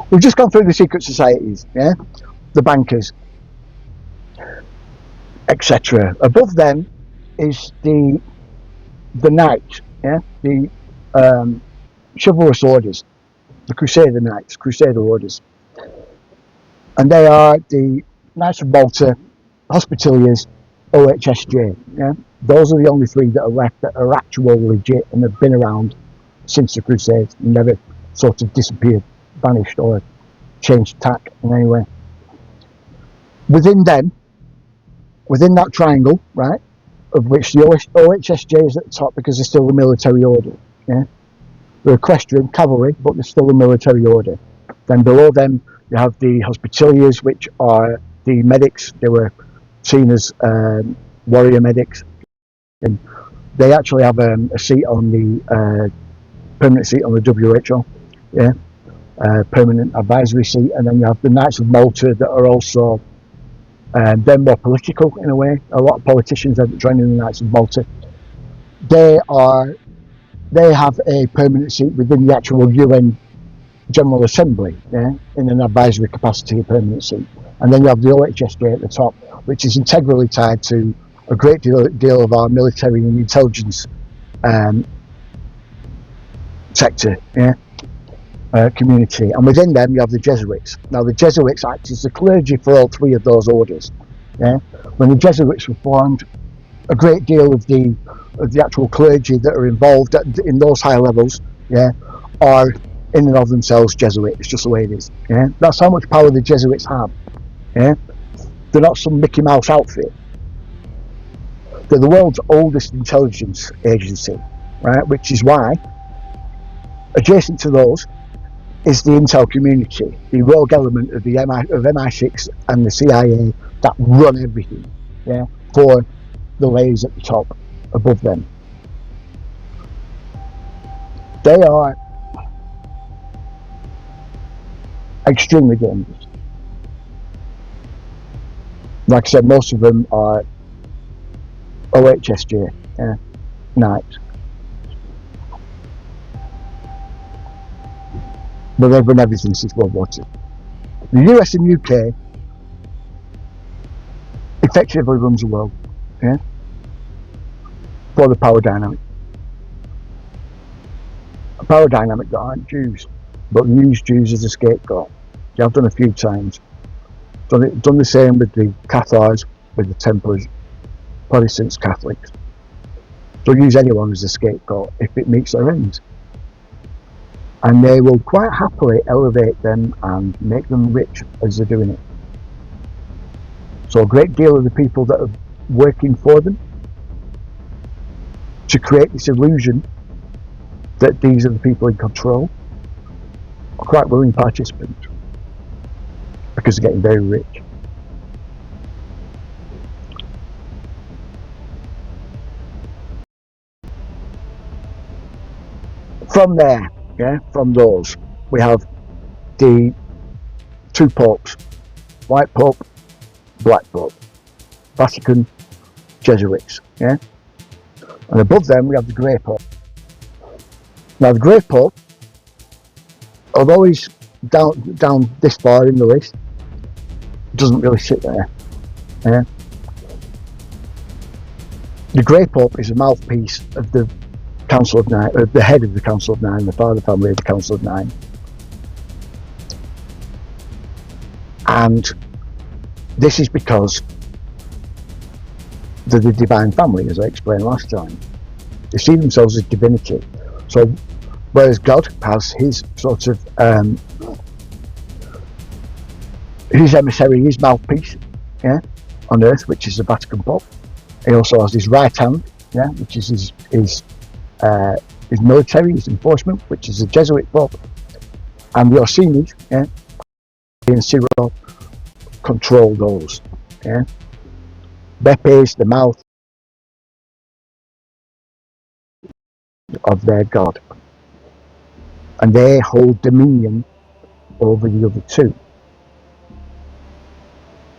We've just gone through the secret societies, yeah, the bankers, etc. Above them is the knights, yeah, the chivalrous orders, the Crusader Knights, Crusader orders, and they are the Knights of Malta, Hospitaliers, OHSJ. Yeah, those are the only three that are left that are actual legit and have been around since the Crusades and never sort of disappeared, vanished, or changed tack in any way. Within them, within that triangle, right, of which the OHSJ is at the top because they're still a military order. Yeah, they're equestrian cavalry, but they're still a military order. Then below them, you have the Hospitaliers, which are the medics. They were seen as warrior medics, and they actually have a seat on the permanent seat on the WHO. Yeah, permanent advisory seat. And then you have the Knights of Malta that are also they're more political in a way. A lot of politicians end up joining the Knights of Malta. They have a permanent seat within the actual UN General Assembly, yeah, in an advisory capacity, a permanent seat. And then you have the OHSJ at the top, which is integrally tied to a great deal of our military and intelligence sector, yeah, community. And within them, you have the Jesuits. Now, the Jesuits act as the clergy for all three of those orders. Yeah, when the Jesuits were formed, a great deal of the actual clergy that are involved in those high levels, yeah, are in and of themselves Jesuit. It's just the way it is. Yeah, that's how much power the Jesuits have. Yeah, they're not some Mickey Mouse outfit. They're the world's oldest intelligence agency, right? Which is why, adjacent to those, is the intel community, the rogue element of the MI6 and the CIA that run everything. Yeah, for the layers at the top above them. They are extremely dangerous. Like I said, most of them are OHSJ, Knights. But they've run everything since World War II. The US and UK effectively runs the world, yeah, for the power dynamic. A power dynamic that aren't Jews, but use Jews as a scapegoat. They have done a few times. Done the same with the Cathars, with the Templars, Protestants, Catholics. They'll use anyone as a scapegoat if it meets their ends. And they will quite happily elevate them and make them rich as they're doing it. So a great deal of the people that are working for them to create this illusion that these are the people in control are quite willing participants because they're getting very rich. From there, yeah, from those, we have the two popes, White Pope, Black Pope, Vatican, Jesuits, yeah, and above them we have the Grey Pope. Now the Grey Pope, although he's down this far in the list, doesn't really sit there. Yeah. The Grey Pope is a mouthpiece of the Council of Nine, the head of the Council of Nine, the father family of the Council of Nine, and this is because they're the divine family, as I explained last time. They see themselves as divinity. So, whereas God has his sort of his emissary, his mouthpiece, yeah, on earth, which is the Vatican Pope. He also has his right hand, yeah, which is his military, his enforcement, which is the Jesuit Pope, and the Orsinis, yeah, and Cyril control those, yeah. Beppe is the mouth of their god, and they hold dominion over the other two.